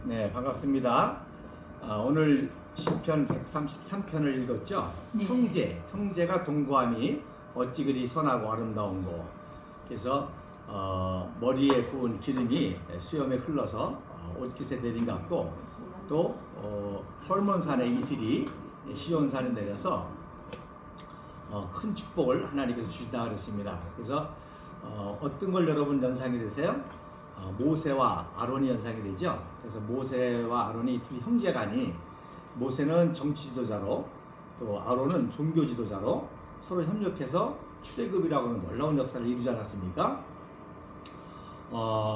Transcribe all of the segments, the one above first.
네, 반갑습니다. 오늘 시편 133편을 읽었죠? 네. 형제가 동거함이 어찌 그리 선하고 아름다운고. 그래서 머리에 부은 기름이 수염에 흘러서 옷깃에 내린 것 같고, 또 헐몬산의 이슬이 시온산에 내려서 큰 축복을 하나님께서 주시다 그랬습니다. 그래서 어떤 걸 여러분 연상이 되세요? 모세와 아론이 연상이 되죠. 그래서 모세와 아론이 두 형제간이, 모세는 정치 지도자로 또 아론은 종교 지도자로 서로 협력해서 출애굽이라고 하는 놀라운 역사를 이루지 않았습니까?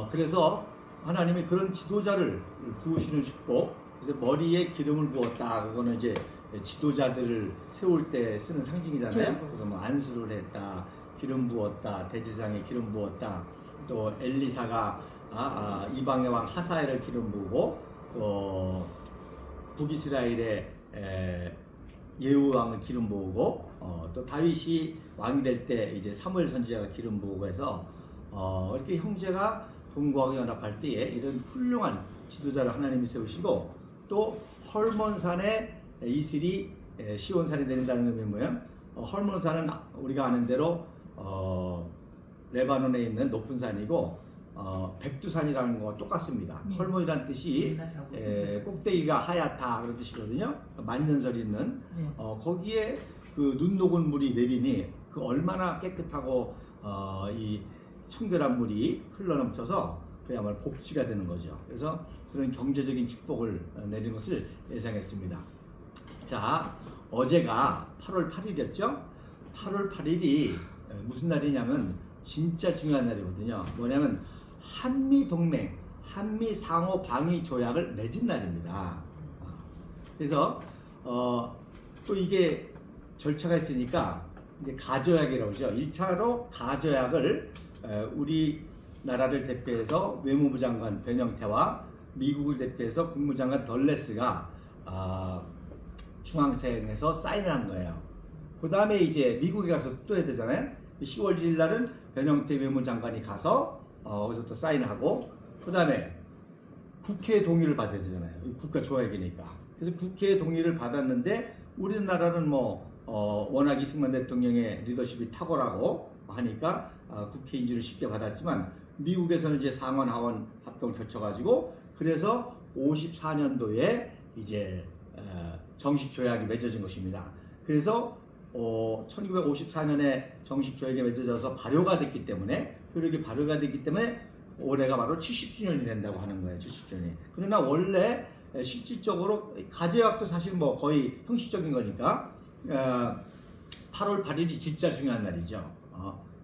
그래서 하나님이 그런 지도자를 부으시는 축복, 그래서 머리에 기름을 부었다. 그거는 이제 지도자들을 세울 때 쓰는 상징이잖아요. 그래서 뭐 안수를 했다, 기름 부었다, 대제사장에 기름 부었다. 또 엘리사가 이방의 왕 하사엘을 기름 부고, 또 북이스라엘의 예후 왕을 기름 부고, 또 다윗이 왕이 될 때 이제 사무엘 선지자가 기름 부고 해서 이렇게 형제가 동거하고 연합할 때에 이런 훌륭한 지도자를 하나님이 세우시고, 또 헐몬산의 이슬이 시온산에 내린다는 의미 뭐예요? 헐몬산은 우리가 아는 대로 레바논에 있는 높은 산이고, 백두산이라는 거와 똑같습니다. 헐몬이라는 뜻이 꼭대기가 하얗다 그런 뜻이거든요. 만년설이 있는 거기에 그 눈 녹은 물이 내리니 그 얼마나 깨끗하고 이 청결한 물이 흘러넘쳐서 그야말로 복지가 되는 거죠. 그래서 그런 경제적인 축복을 내리는 것을 예상했습니다. 자, 어제가 8월 8일이었죠. 8월 8일이 무슨 날이냐면 진짜 중요한 날이거든요. 뭐냐면 한미동맹, 한미상호방위조약을 맺은 날입니다. 그래서 또 이게 절차가 있으니까 이제 가조약이라고 하죠. 1차로 가조약을 우리나라를 대표해서 외무부 장관 변형태와 미국을 대표해서 국무장관 덜레스가 중앙선에서 사인을 한 거예요. 그 다음에 이제 미국에 가서 또 해야 되잖아요. 10월 1일 날은 변형태 외무장관이 가서 거기서 또 사인하고, 그 다음에 국회의 동의를 받아야 되잖아요. 국가 조약이니까. 그래서 국회의 동의를 받았는데 우리나라는 워낙 이승만 대통령의 리더십이 탁월하고 하니까 국회 인준을 쉽게 받았지만, 미국에서는 이제 상원 하원 합동을 거쳐가지고 그래서 54년도에 이제 정식 조약이 맺어진 것입니다. 그래서 1954년에 정식 조약이 맺어져서 발효가 됐기 때문에, 효력이 발효가 됐기 때문에 올해가 바로 70주년이 된다고 하는 거예요. 70주년이. 그러나 원래 실질적으로 가조약도 사실 거의 형식적인 거니까 8월 8일이 진짜 중요한 날이죠.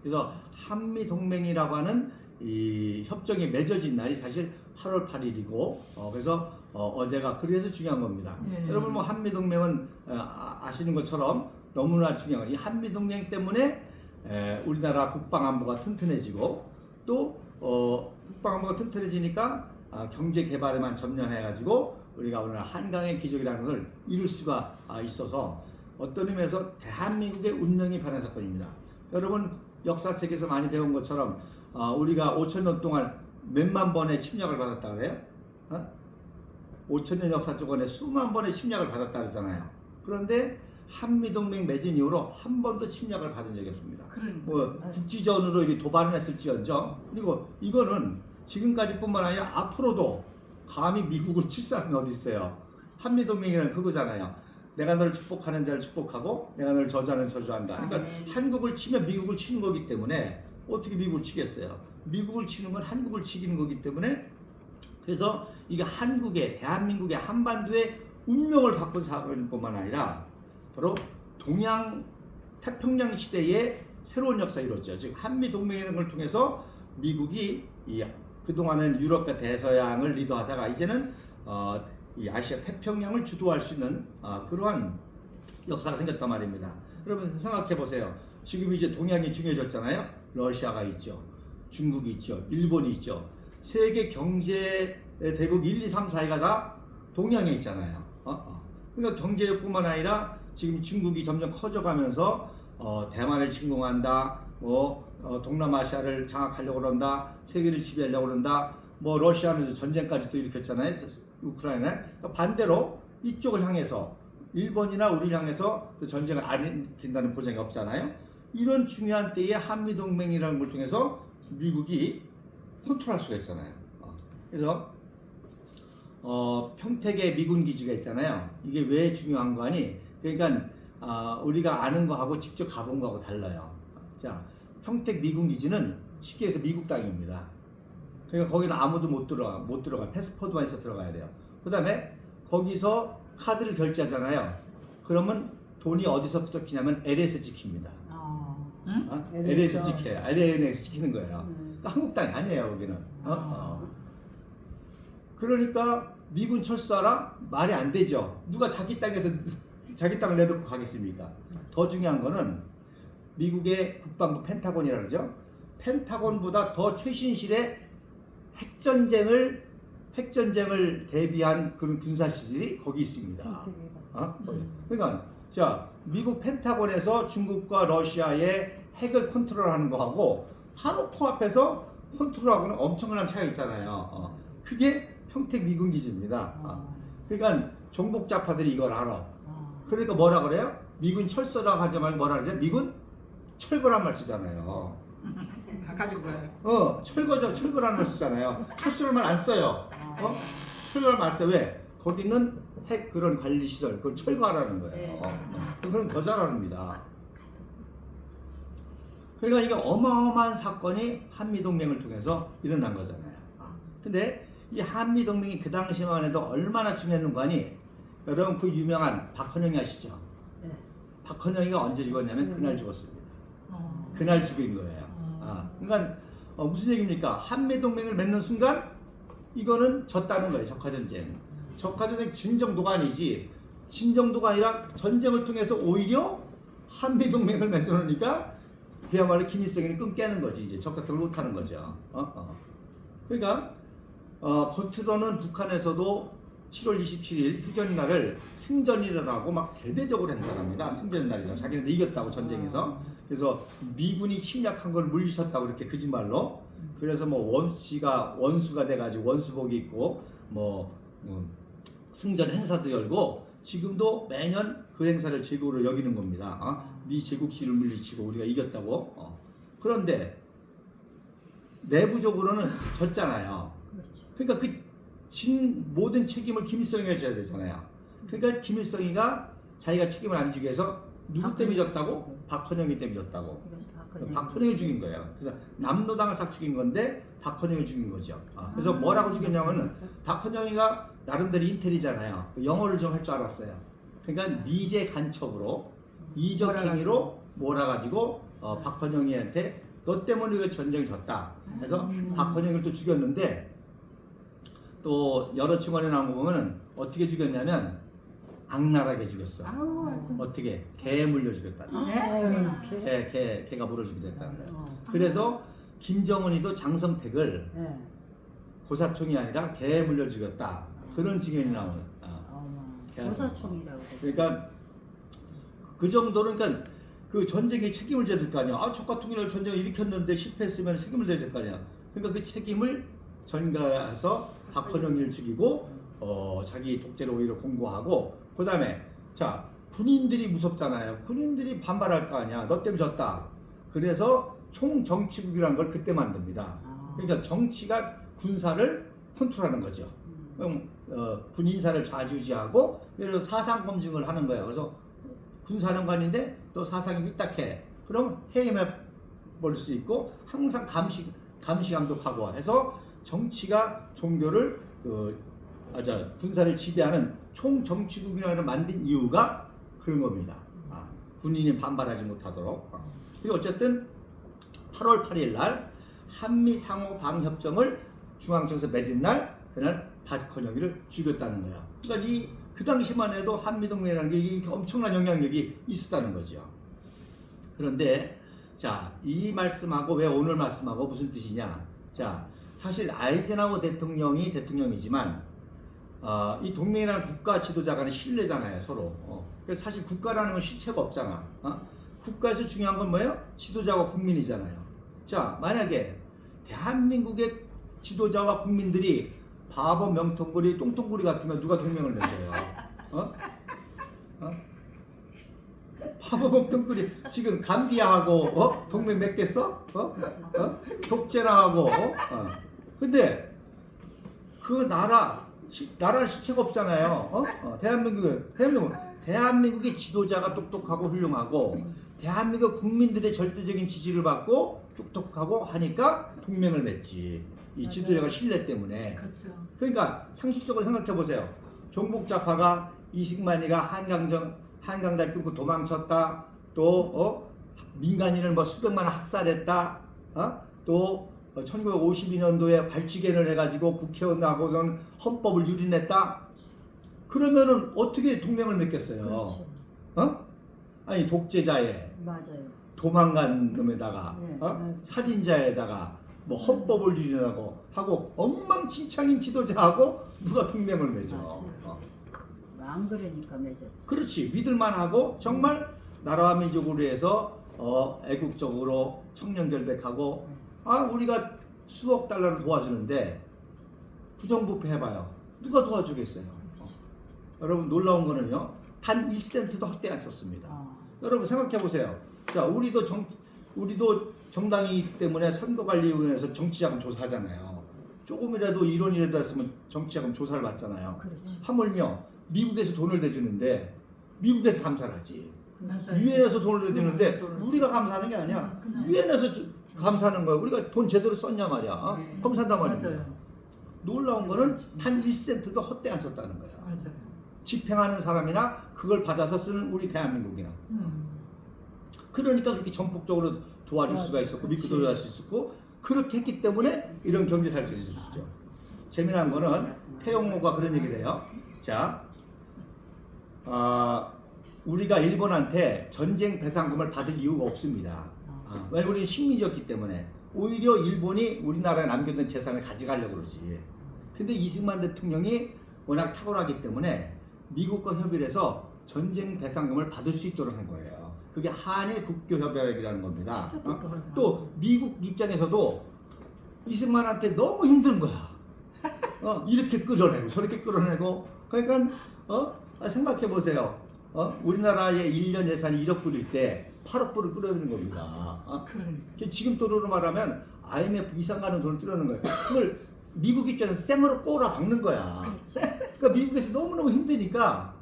그래서 한미동맹이라고 하는 이 협정이 맺어진 날이 사실 8월 8일이고, 그래서 어제가 그래서 중요한 겁니다. 여러분 한미동맹은 아시는 것처럼 너무나 중요한, 이 한미동맹 때문에 우리나라 국방안보가 튼튼해지고, 또 국방안보가 튼튼해지니까 경제 개발에만 점령해가지고 우리가 오늘 한강의 기적이라는 걸 이룰 수가 있어서 어떤 의미에서 대한민국의 운명이 변한 사건입니다. 여러분 역사책에서 많이 배운 것처럼 우리가 5,000년 동안 몇만 번의 침략을 받았다 그래요? 5,000년 역사 동안에 수만 번의 침략을 받았다 그러잖아요. 그런데 한미동맹 맺은 이후로 한 번도 침략을 받은 적이 없습니다. 국지전으로 이렇게 도발을 했을지언정, 그리고 이거는 지금까지뿐만 아니라 앞으로도 감히 미국을 칠 사람이 어디 있어요? 한미동맹이라는 그거잖아요. 내가 너를 축복하는 자를 축복하고 내가 너를 저주하는 저주한다. 그러니까 한국을 치면 미국을 치는 거기 때문에 어떻게 미국을 치겠어요? 미국을 치는 건 한국을 치기는 거기 때문에, 그래서 이게 대한민국의 한반도의 운명을 바꾼 사건뿐만 아니라 바로 동양 태평양 시대의 새로운 역사가 이루어졌죠. 즉 한미동맹이라는 걸 통해서 미국이 그동안은 유럽과 대서양을 리더하다가 이제는 이 아시아 태평양을 주도할 수 있는 그러한 역사가 생겼단 말입니다. 여러분 생각해 보세요. 지금 이제 동양이 중요해졌잖아요. 러시아가 있죠, 중국이 있죠, 일본이 있죠. 세계 경제 대국 1, 2, 3, 4위가 다 동양에 있잖아요. 그러니까 경제력뿐만 아니라 지금 중국이 점점 커져가면서 대만을 침공한다, 동남아시아를 장악하려고 그런다, 세계를 지배하려고 그런다, 뭐 러시아는 전쟁까지 또 일으켰잖아요. 우크라이나. 그러니까 반대로 이쪽을 향해서 일본이나 우리를 향해서 전쟁을 안 일으킨다는 보장이 없잖아요. 이런 중요한 때에 한미동맹이라는 걸 통해서 미국이 컨트롤할 수가 있잖아요. 그래서 평택에 미군 기지가 있잖아요. 이게 왜 중요한 거 아니? 그러니까 우리가 아는 거하고 직접 가본 거하고 달라요. 자, 평택 미군 기지는 쉽게 해서 미국 땅입니다. 그러니까 거기는 아무도 못 들어가. 패스포드만 있어 들어가야 돼요. 그 다음에 거기서 카드를 결제하잖아요. 그러면 돈이 어디서 찍히냐면 LA에서 찍힙니다. 응? LA에서 찍혀요. LA에서 찍히는 거예요. 그러니까 한국 땅이 아니에요, 거기는. 그러니까 미군 철수하라? 말이 안 되죠. 누가 자기 땅에서 자기 땅을 내놓고 가겠습니까? 더 중요한 거는 미국의 국방부 펜타곤이라 그러죠. 펜타곤보다 더 최신실의 핵전쟁을 대비한 그런 군사시설이 거기 있습니다. 그러니까 자, 미국 펜타곤에서 중국과 러시아의 핵을 컨트롤하는 거하고 바로 코앞에서 컨트롤하고는 엄청난 차이가 있잖아요. 그게 평택 미군 기지입니다. 그러니까 정복자파들이 이걸 알아. 그러니까 뭐라 그래요? 미군 철수라고 하지 말고 뭐라 그러죠? 미군 철거란 말 쓰잖아요. 가지고 가요. 철거라는 말 쓰잖아요. 철수라는 말 안 써요. 철거라는 말 써요. 왜? 거기 있는 핵 그런 관리 시설 그걸 철거하라는 거예요. 그건 더 잘합니다. 그러니까 이게 어마어마한 사건이 한미동맹을 통해서 일어난 거잖아요. 근데 이 한미동맹이 그 당시만 해도 얼마나 중요했는가 하니 여러분 그 유명한 박헌영이 아시죠? 네. 박헌영이가 언제 죽었냐면 그날 죽었습니다. 그날 죽인 거예요. 그러니까 무슨 얘기입니까? 한미동맹을 맺는 순간 이거는 졌다는 거예요. 적화전쟁. 적화전쟁 진 정도가 아니지. 진 정도가 아니라 전쟁을 통해서 오히려 한미동맹을 맺어놓으니까 그야말로 김일성이 끈 깨는 거지. 이제 적자통을 못하는 거죠. 그러니까 겉으로는 북한에서도 7월 27일 휴전날을 승전이라고 막 대대적으로 행사합니다. 승전날이죠. 자기네들 이겼다고 전쟁에서. 그래서 미군이 침략한 걸 물리쳤다고 이렇게 거짓말로. 그래서 뭐 원수가 돼가지고 원수복이 있고 승전 행사도 열고 지금도 매년 그 행사를 제국으로 여기는 겁니다. 미 제국시를 물리치고 우리가 이겼다고. 그런데 내부적으로는 졌잖아요. 그러니까 모든 책임을 김일성이가 져야 되잖아요. 그러니까 김일성이가 자기가 책임을 안 지기 위해서 누구 때문에 졌다고? 박헌영이 때문에 졌다고. 박헌영을 죽인 거예요. 그래서 남로당을 싹 죽인 건데 박헌영을 죽인 거죠. 그래서 뭐라고 죽였냐면은 박헌영이가 나름대로 인텔이잖아요. 영어를 좀 할 줄 알았어요. 그러니까 미제 간첩으로 이적 행위로 몰아가지고 박헌영이한테 너 때문에 왜 전쟁을 졌다. 그래서 박헌영을 또 죽였는데 또 여러 층원에 나온 거 보면은 어떻게 죽였냐면 악랄하게 죽였어. 어떻게? 개에 물려 죽였다. 개가 물어 죽였다는 거예요. 그래서 김정은이도 장성택을 고사총이 아니라 개에 물려 죽였다. 그런 증언이 나오는. 고사총이라고. 그러니까 그 정도로 그러니까 그 전쟁에 책임을 져야 될 거 아니야. 적화통일을 전쟁을 일으켰는데 실패했으면 책임을 져야 될 거 아니야. 그러니까 그 책임을 전가해서 박헌영을 죽이고 자기 독재를 오히려 공고하고 그 다음에 자 군인들이 무섭잖아요. 군인들이 반발할 거 아니야. 너 때문에 졌다. 그래서 총정치국이라는 걸 그때 만듭니다. 그러니까 정치가 군사를 컨트롤하는 거죠. 군인사를 좌지우지하고 예를 들어 사상 검증을 하는 거예요. 그래서 군사령관인데 또 사상이 삐딱해. 그럼 해임해 버릴 수 있고 항상 감시 감독하고 해서 정치가 종교를 군사를 지배하는 총정치국이라는 만든 이유가 그런 겁니다. 군인이 반발하지 못하도록. 그리고 어쨌든 8월 8일 날 한미 상호 방위 협정을 중앙청에서 맺은 날 그날 박헌영이를 죽였다는 거야. 그러니까 그 당시만 해도 한미동맹이라는 게 이렇게 엄청난 영향력이 있었다는 거죠. 그런데 자, 이 말씀하고 왜 오늘 말씀하고 무슨 뜻이냐? 자, 사실 아이젠하워 대통령이 대통령이지만 이 동맹이라는 국가 지도자 간의 신뢰잖아요, 서로. 그래서 사실 국가라는 건 실체가 없잖아. 국가에서 중요한 건 뭐예요? 지도자와 국민이잖아요. 자, 만약에 대한민국의 지도자와 국민들이 바보 명통구리 똥통구리 같으면 누가 동맹을 맺어요? 어? 어? 바보 명통구리 지금 감비아하고 동맹 맺겠어? 독재랑하고 근데 그 나라 실체가 없잖아요. 대한민국의 지도자가 똑똑하고 훌륭하고 대한민국 국민들의 절대적인 지지를 받고 똑똑하고 하니까 동맹을 맺지. 이 지도자가 신뢰 때문에. 그렇죠. 그러니까 상식적으로 생각해 보세요. 종북좌파가 이승만이가 한강다리 끊고 도망쳤다. 또 민간인을 뭐 수백만 원 학살했다. 또 1952년도에 발치견을 해가지고 국회의원 나고선 헌법을 유린했다. 그러면은 어떻게 동맹을 맺겠어요? 그렇죠. 아니 독재자에 맞아요. 도망간 놈에다가 네. 살인자에다가 뭐 헌법을 유린하고 하고 엉망진창인 지도자하고 누가 동맹을 맺어? 안 그러니까 맺었죠. 그렇지. 믿을만하고 정말 나라와 민족을 위해서 애국적으로 청년결백하고 우리가 수억 달러를 도와주는데 부정부패 해봐요. 누가 도와주겠어요? 여러분 놀라운 거는요. 단 1센트도 헛되이 안 썼습니다. 여러분 생각해 보세요. 자, 우리도 정당이기 때문에 선거관리위원회에서 정치자금 조사하잖아요. 조금이라도 이론이라도 했으면 정치자금 조사를 받잖아요. 그렇죠. 하물며 미국에서 돈을 대주는데 미국에서 감사를 하지. 맞아요. 유엔에서 돈을 대주는데 우리가 감사하는 게 아니야. 유엔에서 감사하는 거야. 우리가 돈 제대로 썼냐 말이야. 네. 감사한단 말이야. 맞아요. 놀라운 거는 단 1센트도 헛되이 안 썼다는 거야. 맞아요. 집행하는 사람이나 그걸 받아서 쓰는 우리 대한민국이나. 그러니까 그렇게 전폭적으로 도와줄 수가 있었고 믿고 도와줄 수 있었고 그렇게 했기 때문에 이런 경제 살길이 있을 수 있죠. 재미난 거는 태용호가 그런 얘기를 해요. 자, 우리가 일본한테 전쟁 배상금을 받을 이유가 없습니다. 왜냐면 우리는 식민지였기 때문에 오히려 일본이 우리나라에 남겨둔 재산을 가져가려고 그러지. 근데 이승만 대통령이 워낙 탁월하기 때문에 미국과 협의를 해서 전쟁 배상금을 받을 수 있도록 한 거예요. 그게 한일 국교협약이라는 겁니다. 또 미국 입장에서도 이승만한테 너무 힘든 거야. 이렇게 끌어내고 저렇게 끌어내고 그러니까 생각해 보세요. 우리나라의 1년 예산이 1억 불일 때 8억 불을 끌어내는 겁니다. 지금 돈으로 말하면 IMF 이상 가는 돈을 끌어내는 거예요. 그걸 미국 입장에서 생으로 꼬라 박는 거야. 그러니까 미국에서 너무너무 힘드니까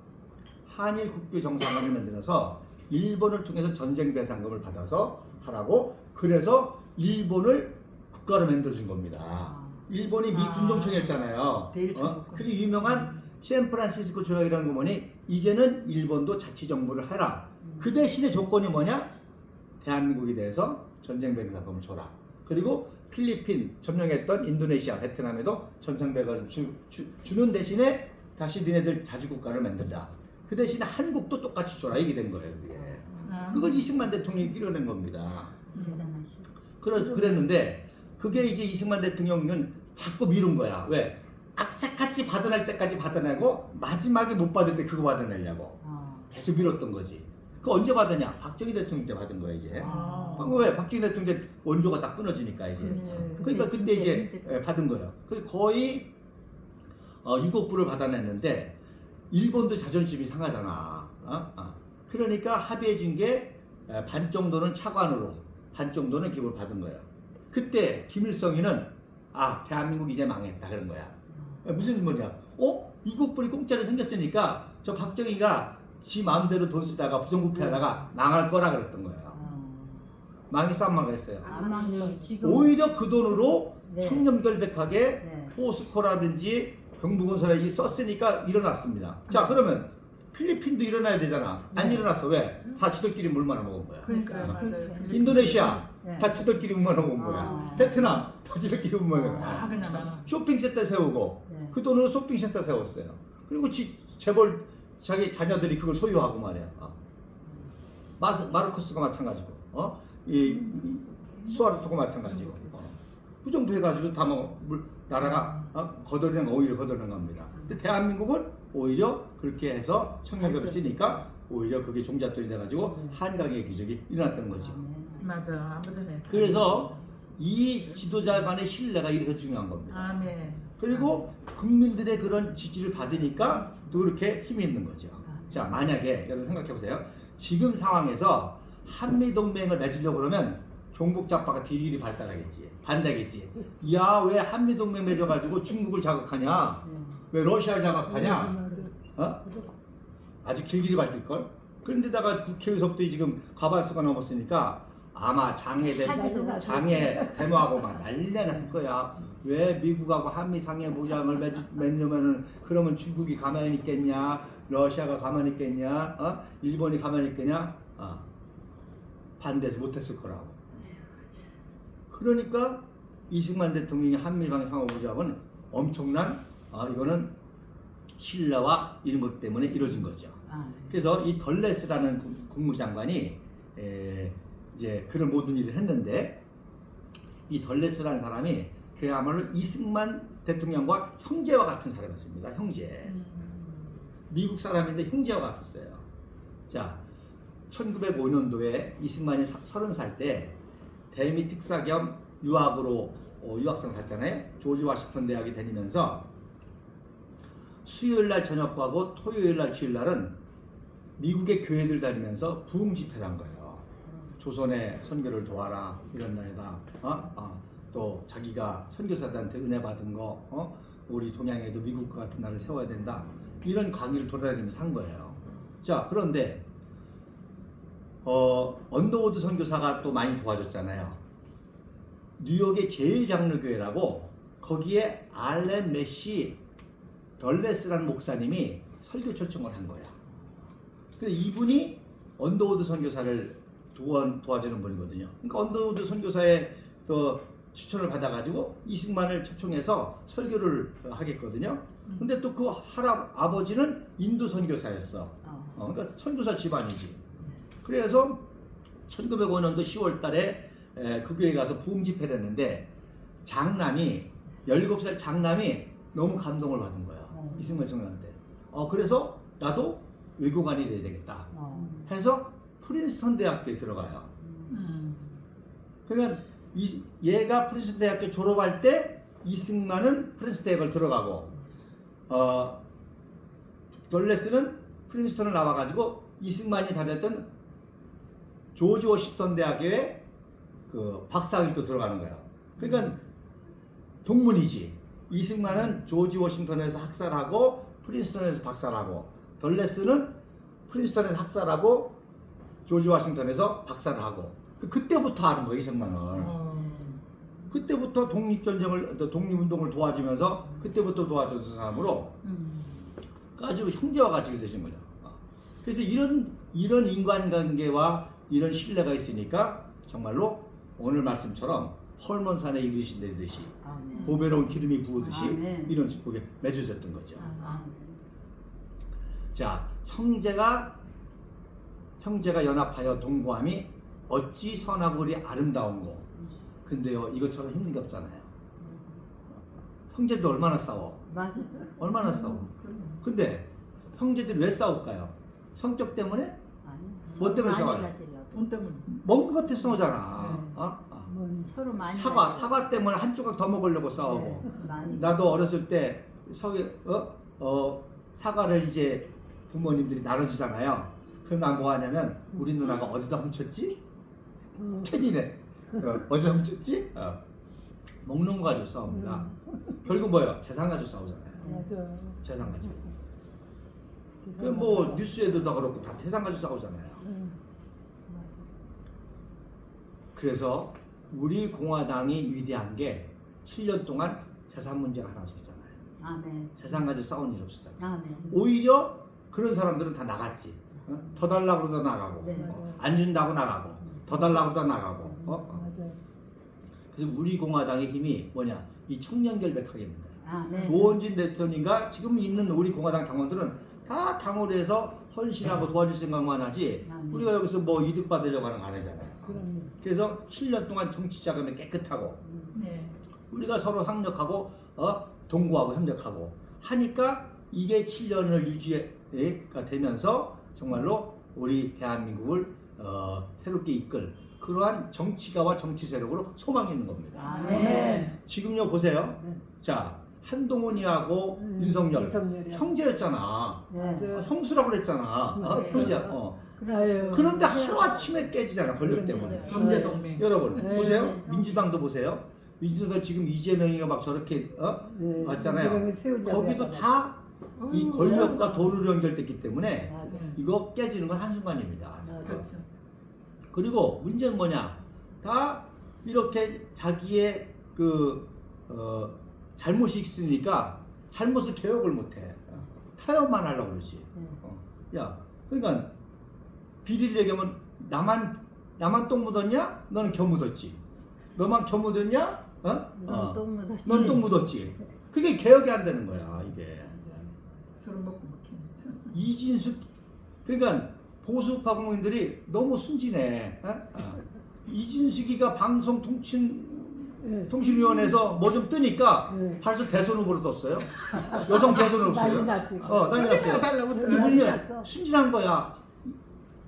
한일 국교 정상회의를 만들어서 일본을 통해서 전쟁 배상금을 받아서 하라고 그래서 일본을 국가로 만들어준 겁니다. 일본이 미 군정청이었잖아요. 그게 유명한 샌프란시스코 조약이라는 거 뭐니 이제는 일본도 자치정부를 해라. 그 대신에 조건이 뭐냐? 대한민국에 대해서 전쟁 배상금을 줘라. 그리고 필리핀 점령했던 인도네시아, 베트남에도 전쟁 배상금을 주는 대신에 다시 니네들 자주국가를 만든다. 그 대신에 한국도 똑같이 줘라. 이게 된 거예요. 그게. 그걸 이승만 대통령이 끌어낸 겁니다. 그래서 그랬는데 그게 이제 이승만 대통령은 자꾸 미룬 거야. 왜? 악착같이 받아낼 때까지 받아내고 마지막에 못 받을 때 그거 받아내려고 계속 미뤘던 거지. 그 언제 받았냐? 박정희 대통령 때 받은 거야 이제. 왜? 박정희 대통령 때 원조가 다 끊어지니까 이제. 그러니까 그때 이제 받은 거예요. 거의 6억 불을 받아냈는데 일본도 자존심이 상하잖아. 그러니까 합의해 준 게 반 정도는 차관으로, 반 정도는 기부를 받은 거예요. 그때 김일성이는 대한민국 이제 망했다 그런 거야. 무슨 뭐냐? 6억 불이 공짜로 생겼으니까 저 박정희가 지 마음대로 돈 쓰다가 부정부패하다가 망할 거라 그랬던 거예요. 망했어 안 망했어요? 안 망해요. 지금 오히려 그 돈으로 네. 청렴결백하게 네. 포스코라든지 경부건설에 썼으니까 일어났습니다. 자 그러면 필리핀도 일어나야 되잖아. 안 일어났어. 왜? 다 지들끼리 물만 먹은 거야. 그러니까 맞아요. 인도네시아 네. 다 지들끼리 물만 먹은 거야. 베트남 다 지들끼리 물만 먹은 거야. 그냥 나는 쇼핑센터 세우고 네. 그 돈으로 쇼핑센터 세웠어요. 그리고 재벌 자기 자녀들이 그걸 소유하고 말이야. 마르코스가 마찬가지고, 이 수아르토가 마찬가지고, 그 정도 해가지고 다 나라가 거덜낸 거 오히려 거덜낸 겁니다. 근데 대한민국은 오히려 그렇게 해서 청년결을 쓰니까 오히려 그게 종잣돈이 돼가지고 한강의 기적이 일어났던 거지. 맞아. 아무튼 그래서 이 지도자 간의 신뢰가 이래서 중요한 겁니다. 아멘. 그리고 국민들의 그런 지지를 받으니까 또 그렇게 힘이 있는 거죠. 자, 만약에 여러분 생각해 보세요. 지금 상황에서 한미동맹을 맺으려고 그러면 종북 좌파가 딜일이 발달하겠지. 반대겠지. 야, 왜 한미동맹 맺어가지고 중국을 자극하냐? 왜 러시아를 자극하냐? 어? 아주 길길이 발길걸? 그런데다가 국회의석도 지금 과반수가 넘었으니까 아마 장애 데모하고 막 난리가 났을 거야. 왜 미국하고 한미 상해 무장을 맺으면은 그러면 중국이 가만히 있겠냐? 러시아가 가만히 있겠냐? 일본이 가만히 있겠냐? 반대해서 못했을 거라고. 그러니까 이승만 대통령이 한미 상해 무장은 엄청난 이거는 신뢰와 이런 것 때문에 이루어진 거죠. 그래서 이 덜레스라는 국무장관이 이제 그런 모든 일을 했는데 이 덜레스라는 사람이 그야말로 이승만 대통령과 형제와 같은 사람이었습니다. 형제. 미국 사람인데 형제와 같았어요. 자, 1905년도에 이승만이 30살 때 대미 특사 겸 유학으로 유학생을 갔잖아요. 조지 워싱턴 대학에 다니면서 수요일 날 저녁하고 토요일 날 주일 날은 미국의 교회들 다니면서 부흥 집회를 한 거예요. 조선의 선교를 도와라 이런 날에다 또 자기가 선교사들한테 은혜 받은 거 우리 동양에도 미국과 같은 나라를 세워야 된다 이런 강의를 돌아다니면서 한 거예요. 자, 그런데 언더우드 선교사가 또 많이 도와줬잖아요. 뉴욕의 제일장로교회라고 거기에 알렌 메시 덜레스라는 목사님이 설교 초청을 한 거야. 근데 이분이 언더우드 선교사를 도와주는 분이거든요. 그러니까 언더우드 선교사의 추천을 받아가지고 이승만을 초청해서 설교를 하겠거든요. 근데 또 그 아버지는 인도 선교사였어. 그러니까 선교사 집안이지. 그래서 1905년도 10월 달에 그 교회에 가서 부흥 집회를 했는데 장남이 17살 장남이 너무 감동을 받은 거야. 이승만 총장한테. 그래서 나도 외교관이 돼야 되겠다. 해서 프린스턴 대학교에 들어가요. 그러니까 얘가 프린스턴 대학교 졸업할 때 이승만은 프린스턴 대학을 들어가고 덜레스는 프린스턴을 나와가지고 이승만이 다녔던 조지 워싱턴 대학교에 그 박사학위도 들어가는 거예요. 그러니까 동문이지. 이승만은 조지 워싱턴에서 학살하고 프린스턴에서 박사하고 덜레스는 프린스턴에서 학살하고 조지 워싱턴에서 박사를 하고 그때부터 하는 거예요. 이승만은. 그때부터 독립운동을 도와주면서 그때부터 도와줘서 사람으로 아주 형제와 같이 되신 거죠. 그래서 이런 인간관계와 이런 신뢰가 있으니까 정말로 오늘 말씀처럼 헐몬산에 이르신 되듯이 보배로운 기름이 부으듯이 이런 축복에 맺어졌던 거죠. 자, 형제가 연합하여 동거함이 어찌 선하고 우리 아름다운고. 근데요, 이것처럼 힘든 게 없잖아요. 형제들 얼마나 싸워? 맞아. 얼마나 싸워? 근데 형제들이 왜 싸울까요? 성격 때문에? 아니, 뭐 때문에 많이 싸워요? 가지려고. 돈 때문에. 먹는 것 때문에 싸우잖아. 서로 많이 사과 때문에 한 조각 더 먹으려고 싸우고. 많이. 나도 어렸을 때 사과를 이제 부모님들이 나눠주잖아요. 그럼 나 뭐 하냐면 우리 누나가 어디다 훔쳤지? 캔이네. 어디다 훔쳤지? 먹는 거 가지고 싸웁니다. 결국 뭐예요? 재산 가지고 싸우잖아요. 맞아. 재산 가지고. 그 뭐 뉴스에도 다 그렇고 다 재산 가지고 싸우잖아요. 맞아. 그래서 우리 공화당이 위대한 게 7년 동안 재산 문제가 하나 없었잖아요. 아멘. 재산 가지고 싸운 일 없었잖아요. 아멘. 오히려 그런 사람들은 다 나갔지. 더 달라고 그러다 나가고, 네. 안 준다고 나가고, 더 달라고 그러다 나가고. 맞아. 그래서 우리 공화당의 힘이 뭐냐? 이 청년결백하게 있는 거예요. 아멘. 조원진 대통령과 지금 있는 우리 공화당 당원들은 다 당으로 해서 헌신하고 도와줄 생각만 하지 우리가 여기서 뭐 이득 받으려고 하는 거 아니잖아요. 그럼요. 그래서 7년 동안 정치 자금이 깨끗하고 네. 우리가 서로 협력하고 동거하고 협력하고 하니까 이게 7년을 유지가 되면서 정말로 우리 대한민국을 새롭게 이끌 그러한 정치가와 정치 세력으로 소망이 있는 겁니다. 아멘. 지금요 보세요. 네. 자 한동훈이하고 윤석열 형제였잖아. 맞아요. 형수라고 그랬잖아. 형제. 아유. 그런데 하루아침에 깨지잖아. 권력 때문에. 경제 동맹. 여러분 네. 보세요. 네. 민주당도 보세요. 민주당 지금 이재명이가 막 저렇게 네. 맞잖아요. 이재명이 세우려고 거기도 하다가. 다 이 권력과 돈으로 연결됐기 때문에 맞아. 이거 깨지는 건 한순간입니다. 맞아. 그렇죠. 그리고 문제는 뭐냐? 다 이렇게 자기의 그 잘못이 있으니까 잘못을 개혁을 못해. 타협만 하려고 그러지. 야, 그러니까 비리를 얘기하면 나만 똥 묻었냐? 너는 겨 묻었지. 너만 겨 묻었냐? 넌똥 묻었지. 넌 똥 묻었지. 그게 개혁이 안 되는 거야 이게. 술 먹고 먹히네. 이진숙 그러니까 보수파 국민들이 너무 순진해. 이진숙이가 방송 통신위원회에서 뭐 좀 뜨니까 네. 벌써 대선 후보로 떴어요. 여성 대선 후보로 난리 떴어요. 났지. 난리 났어요. 달라고 이분이 났어. 순진한 거야.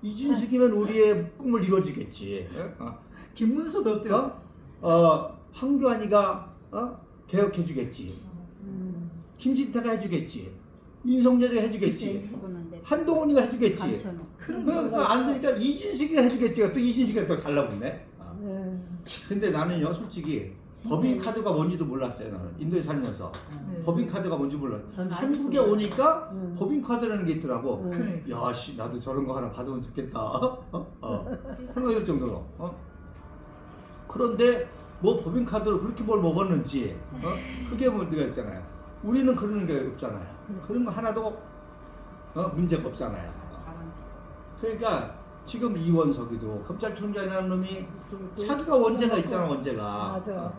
이진숙이면 우리의 꿈을 이루어지겠지. 김문수도 어때요? 황교안이가 개혁해주겠지. 김진태가 해주겠지. 윤석열이 해주겠지. 한동훈이가 해주겠지. 그러니까 안 되니까 이진숙이가 해주겠지가 또 이진숙이가 또 달라붙네. 근데 나는요 솔직히 법인카드가 뭔지도 몰랐어요. 나는 인도에 살면서 법인카드가 뭔지 몰랐어요. 저는 한국에 아직도 오니까 법인카드라는 게 있더라고. 그래. 야씨 나도 저런 거 하나 받으면 좋겠다. 생각이 들 정도로. 그런데 뭐 법인카드로 그렇게 뭘 먹었는지 그게 문제가 있잖아요. 우리는 그런 게 없잖아요. 그런 거 하나도 문제가 없잖아요. 그러니까 지금 이원석이도 검찰총장이라는 놈이 자기가 원죄가 있잖아. 원죄가. 맞아.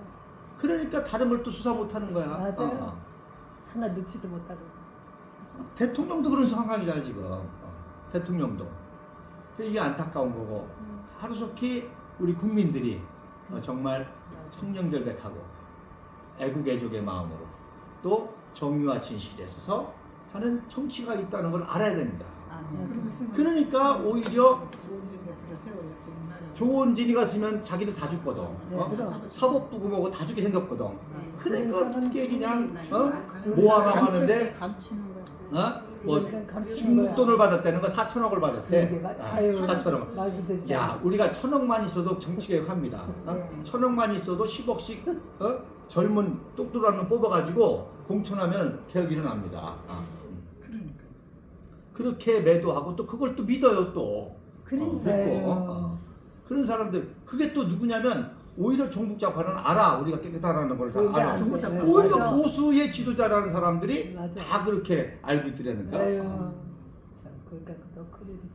그러니까 다른 걸 또 수사 못하는 거야. 맞아요. 하나 넣지도 못하고. 대통령도 그런 상황이잖아 지금. 대통령도. 이게 안타까운 거고 하루속히 우리 국민들이 정말 청렴절백하고 애국애족의 마음으로 또 정의와 진실에 서서 하는 정치가 있다는 걸 알아야 됩니다. 그러니까 오히려 조원진이가 쓰면 자기도 다 죽거든. 사법부 구멍고 다 죽게 생겼거든. 그러니까 어떻게 그냥 모아가 하는데 중국 돈을 받았다는 거 4천억을 받았대. 4천억. 야 우리가 1,000억만 있어도 정치개혁합니다. 1,000억만 있어도 10억씩 젊은 똑똑한 놈 뽑아가지고 공천하면 개혁 일어납니다. 그렇게 매도하고 또 그걸 또 믿어요 또. 그러니까요. 그런 사람들 그게 또 누구냐면 오히려 종북자파는 알아 우리가 깨끗하다는 걸 다 알아. 종북자파. 오히려 맞아. 보수의 지도자라는 사람들이 맞아. 다 그렇게 알고 있더라는 거야. 참 그러니까 너 큰일이지.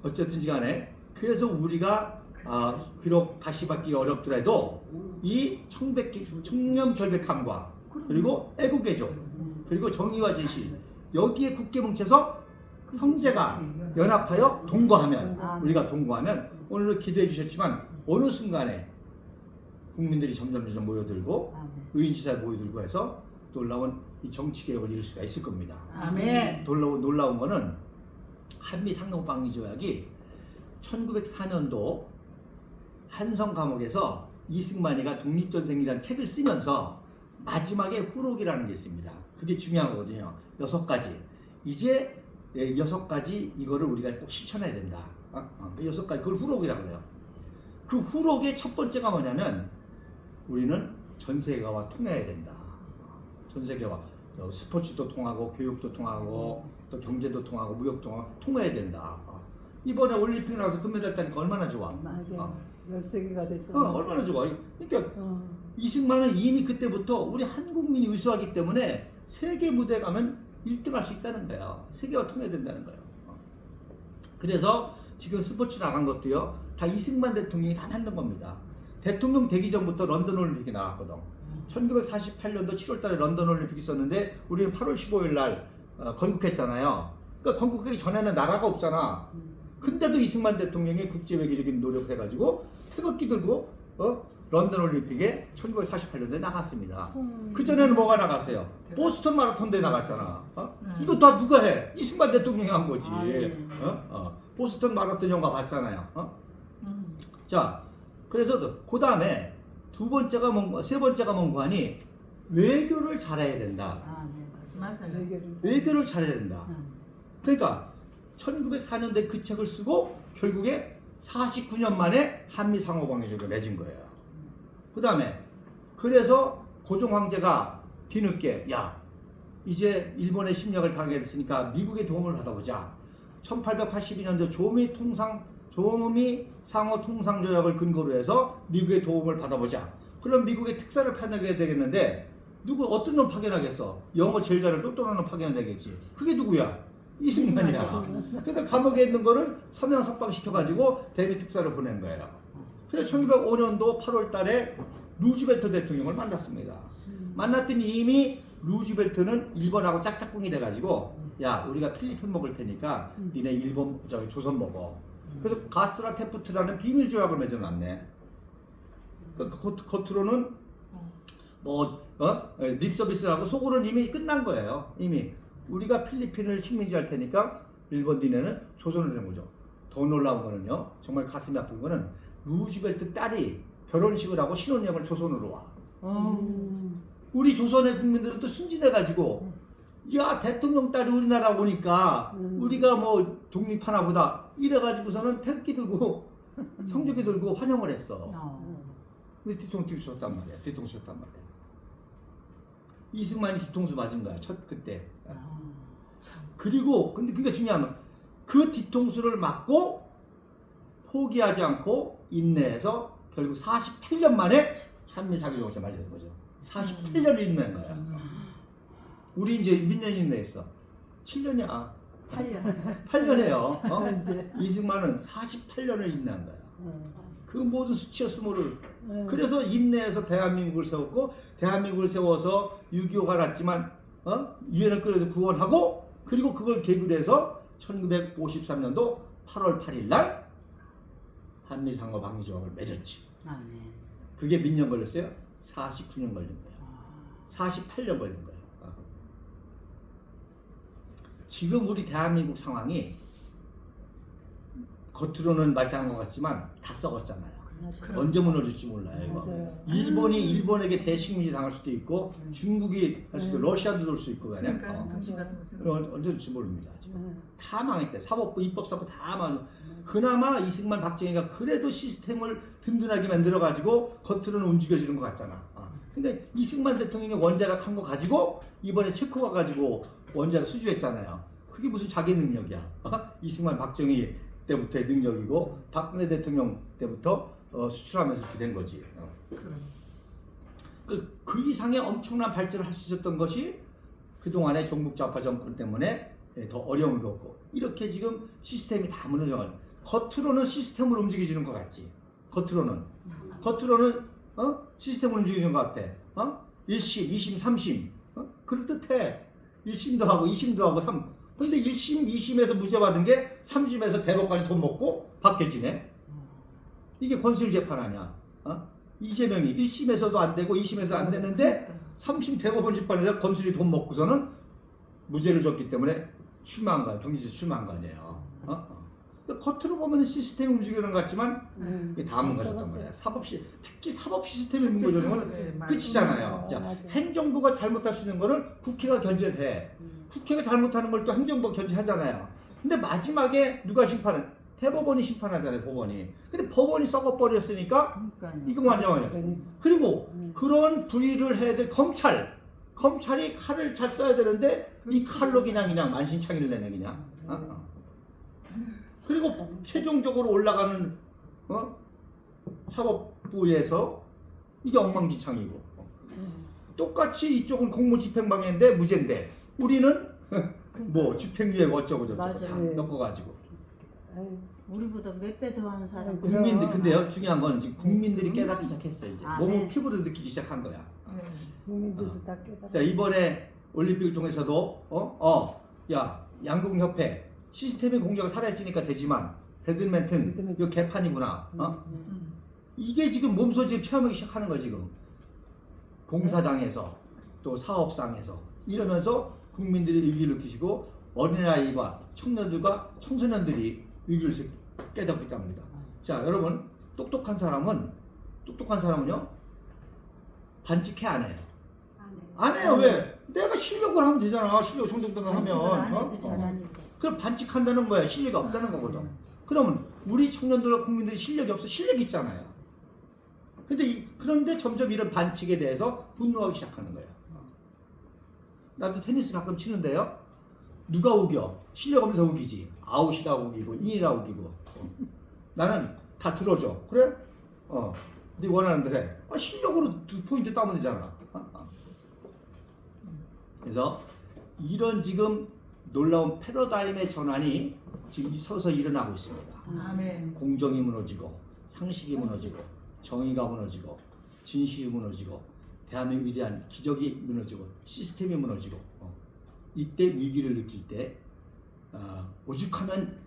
어쨌든지 간에 그래서 우리가 비록 다시 받기 어렵더라도 이 청렴결백함과 그리고 애국애족 그리고 정의와 진실 여기에 굳게 뭉쳐서 형제가 연합하여 동거하면 우리가 동거하면 오늘 기도해 주셨지만 어느 순간에 국민들이 점점 모여들고 의인지사에 모여들고 해서 놀라운 이 정치개혁을 이룰 수가 있을 겁니다. 아멘. 놀라운 거는 한미 상공방위 조약이 1904년도 한성 감옥에서 이승만이가 독립전쟁이라는 책을 쓰면서 마지막에 후록이라는 게 있습니다. 그게 중요한 거거든요. 6가지. 이제 6가지 이거를 우리가 꼭 실천해야 된다. 6가지 그걸 후록이라고 그래요. 그 후록의 첫 번째가 뭐냐면 우리는 전 세계와 통해야 된다. 전 세계와 스포츠도 통하고 교육도 통하고 또 경제도 통하고 무역도 통해야 된다. 이번에 올림픽 나와서 금메달 따니까 얼마나 좋아. 맞아. 13개가 됐어. 얼마나 좋아. 그러니까 이승만은 이미 그때부터 우리 한국민이 우수하기 때문에 세계 무대에 가면 1등 할 수 있다는 거야. 세계와 통해야 된다는 거예요. 그래서 지금 스포츠 나간 것도요. 다 이승만 대통령이 다 만든 겁니다. 대통령 되기 전부터 런던 올림픽이 나왔거든. 1948년도 7월 달에 런던 올림픽이 있었는데 우리는 8월 15일 날 건국했잖아요. 그러니까 건국하기 전에는 나라가 없잖아. 근데도 이승만 대통령이 국제 외교적인 노력을 해가지고 태극기 들고 런던 올림픽에 1948년도에 나갔습니다. 그 전에는 뭐가 나갔어요? 보스턴 마라톤대에 나갔잖아. 이거 다 누가 해? 이승만 대통령이 한 거지. 보스턴 마라톤 영화 봤잖아요. 자, 그래서 그 다음에 세 번째가 뭔고 하니 외교를 잘해야 된다. 아, 네, 맞아요. 맞아요. 외교를 잘해야 된다. 그러니까 1904년도에 그 책을 쓰고 결국에 49년 만에 한미 상호관계조약을 맺은 거예요. 그 다음에 그래서 고종 황제가 뒤늦게 야 이제 일본의 침략을 당하게 됐으니까 미국의 도움을 받아보자. 1882년도 조미 상호 통상 조약을 근거로 해서 미국의 도움을 받아보자. 그럼 미국의 특사를 파견해야 되겠는데 어떤 놈 파견하겠어? 영어 제일 잘하는 똑똑한 놈 파견해야겠지. 그게 누구야? 이승만이야. 그러니까 감옥에 있는 거를 서명 석방시켜가지고 대미 특사를 보낸 거예요. 그래서 1905년도 8월 달에 루즈벨트 대통령을 만났습니다. 만났더니 이미 루즈벨트는 일본하고 짝짝꿍이 돼가지고 야 우리가 필리핀 먹을 테니까 니네 조선 먹어. 그래서 가스라 테프트라는 비밀 조약을 맺어놨네. 겉으로는 립 서비스하고 속으로는 이미 끝난 거예요. 이미 우리가 필리핀을 식민지 할 테니까 일본 니네는 조선을 낸 거죠. 더 놀라운 거는요. 정말 가슴이 아픈 거는 루즈벨트 딸이 결혼식을 하고 신혼여행을 조선으로 와. 우리 조선의 국민들은 또 순진해가지고 야 대통령 딸이 우리나라 오니까 우리가 뭐 독립하나 보다 이래가지고서는 태극기 들고 성조기 들고 환영을 했어. 근데 뒤통수 쳤단 말이야. 이승만이 뒤통수 맞은 거야. 그때. 그리고 근데 그게 중요한 건 그 뒤통수를 맞고 포기하지 않고 인내해서 결국 48년 만에 한미 사교조약을 맺은 거죠. 48년을 인내한 거야. 우리 이제 몇 년 인내했어? 7년이야. 8년이에요. 이승만은 48년을 인내한 거야. 그 모든 수치와 수모를 그래서 인내해서 대한민국을 세웠고 대한민국을 세워서 6.25가 났지만 유엔을 끌어서 구원하고 그리고 그걸 계기로 해서 1953년도 8월 8일 날 한미 상호 방위 조약을 맺었지. 아, 네. 그게 몇 년 걸렸어요? 49년 걸린 거예요. 48년 걸린 거예요. 지금 우리 대한민국 상황이 겉으로는 말짱한 것 같지만 다 썩었잖아요. 언제 무너질지 몰라요. 이거. 일본이 일본에게 대식민지 당할 수도 있고 중국이 할 수도 있고 러시아도 올 수 있고 그러니까 당신 같은 것은 언제 될지 모릅니다. 지금. 다 망했대. 사법부, 입법사부 다 망. 그나마 이승만, 박정희가 그래도 시스템을 든든하게 만들어가지고 겉으로는 움직여지는 것 같잖아. 근데 이승만 대통령이 원자력 한 거 가지고 이번에 체코가 가지고 원자력 수주했잖아요. 그게 무슨 자기 능력이야? 이승만, 박정희 때부터의 능력이고 박근혜 대통령 때부터 수출하면서 이렇게 된 거지. 그 이상의 엄청난 발전을 할 수 있었던 것이 그동안의 종북좌파 정권 때문에 더 어려움을 겪고 이렇게 지금 시스템이 다 무너져가지고 겉으로는 시스템을 움직여주는 것 같지. 겉으로는 시스템을 움직여주는 것 같아. 1심, 2심, 3심 그럴듯해. 1심도 하고 2심도 하고 3. 근데 1심, 2심에서 무죄 받은 게 3심에서 대법관이 돈 먹고 받겠지네. 이게 권술 재판 아니야. 이재명이 1심에서도 안 되고 2심에서 안 됐는데 3심 대법원 재판에서 권술이 돈 먹고서는 무죄를 줬기 때문에 출마한 거야. 경기에서 출마한 거 아니에요. 겉으로 보면 시스템이 움직이는 것 같지만 이게 다 무너졌단 말이야. 특히 사법 시스템이 무너지는 건 끝이잖아요. 자, 행정부가 잘못할 수 있는 거를 국회가 견제를 해. 국회가 잘못하는 걸 또 행정부가 견제하잖아요. 근데 마지막에 누가 심판해? 대법원이 심판하잖아요. 법원이. 근데 법원이 썩어버렸으니까 이거 완전하냐. 그리고 그런 불의를 해야 될 검찰이 칼을 잘 써야 되는데 이 칼로 그냥 만신창이를 내네 그냥. 그리고 최종적으로 올라가는 사법부에서 이게 엉망진창이고 똑같이 이쪽은 공무집행방해인데 무죄인데 우리는 뭐 집행유예 어쩌고 저쩌고 다 넣어가지고 우리보다 몇 배 더 하는 사람. 국민들 근데요 중요한 건 지금 국민들이 깨닫기 시작했어 이제 몸은 피부로 느끼기 시작한 거야. 국민들도 다 깨달아. 자 이번에 올림픽을 통해서도 야 양궁협회 시스템의 공격을 살아있으니까 되지만 배드민턴 이거 개판이구나. 이게 지금 몸소 지금 체험하기 시작하는 거야 지금. 공사장에서 또 사업상에서 이러면서 국민들이 의기를 느끼시고 어린아이와 청년들과 청소년들이 의기를 깨닫고 있답니다. 자, 여러분 똑똑한 사람은요 반칙해 안 해요? 안 해요. 왜? 내가 실력을 하면 되잖아. 실력 성적대로 하면. 그럼 반칙한다는 거야. 실력이 없다는 거거든. 그러면 우리 청년들, 국민들이 실력이 없어. 실력이 있잖아요. 그런데 점점 이런 반칙에 대해서 분노하기 시작하는 거예요. 나도 테니스 가끔 치는데요. 누가 우겨? 실력 없면서 우기지. 아웃이라 우기고 인이라 우기고. 나는 다 들어줘. 그래? 네 원하는 대로 해. 실력으로 2포인트 따면 되잖아. 그래서 이런 지금 놀라운 패러다임의 전환이 지금 서서히 일어나고 있습니다. 아멘. 공정이 무너지고 상식이 무너지고 정의가 무너지고 진실이 무너지고 대한민국 위대한 기적이 무너지고 시스템이 무너지고 이때 위기를 느낄 때 오죽하면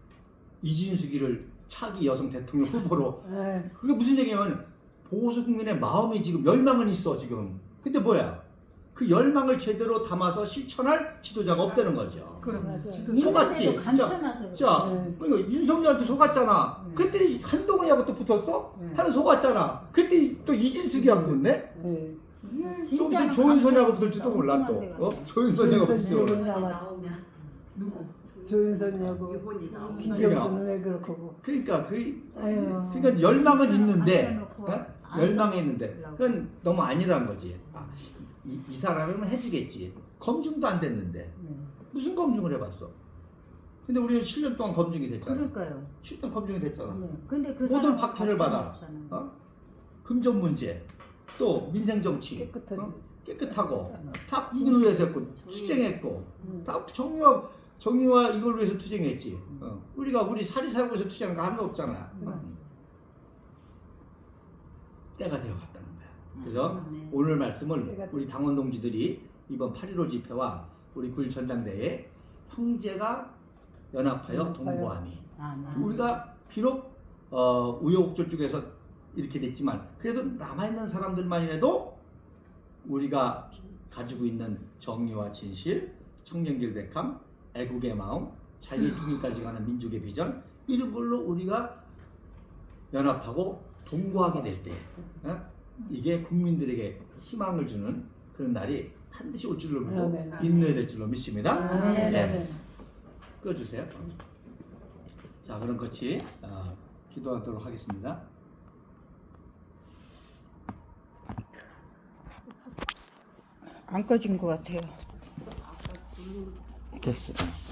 이진숙이를 차기 여성 대통령 후보로 그게 무슨 얘기냐면 보수 국민의 마음이 지금 열망은 있어 지금. 근데 뭐야? 그 열망을 제대로 담아서 실천할 지도자가 없다는 거죠. 그럼 속았지. 간편해서 그러니까 윤석열한테 속았잖아. 그랬더니 한동훈이하고 또 붙었어? 하는 속았잖아. 그랬더니 또 이진숙이하고 붙네? 좀 있으면 조윤선이하고 붙을지도 몰라 또. 조윤선이하고 붙어. 누구? 조윤선이하고 김경수는 왜 그렇고. 그러니까 그러니까 열망은 있는데, 열망이 있는데, 그건 너무 아니란 거지. 이 사람이면 해주겠지. 검증도 안 됐는데 무슨 검증을 해봤어? 근데 우리는 7년 동안 검증이 됐잖아. 그러니까요. 7년 검증이 됐잖아. 근데 그 모든 사람 박탈을 받아. 금전 문제, 또 민생 정치 깨끗하고 다 국민을 위해서 했고 투쟁했고 다 정의와 이걸 위해서 투쟁했지. 우리 사리사욕 위해서 투쟁한 거 하나도 없잖아. 때가 되어갔다는 거야. 그래서 오늘 말씀을 우리 당원 동지들이 이번 8.15 집회와 우리 9.1 전당대회에 형제가 연합하여 동거함이 우리가 비록 우여곡절 쪽에서 이렇게 됐지만 그래도 남아있는 사람들만이라도 우리가 가지고 있는 정의와 진실, 청렴결백함, 애국의 마음, 자유의 통일까지 가는 민족의 비전 이런 걸로 우리가 연합하고 동거하게 될 때 이게 국민들에게 희망을 주는 그런 날이 반드시 올 줄로 믿고 인도해야 될 줄로 믿습니다. 네. 꺼주세요. 자, 그럼 같이 기도하도록 하겠습니다. 안 꺼진 것 같아요. 됐어요.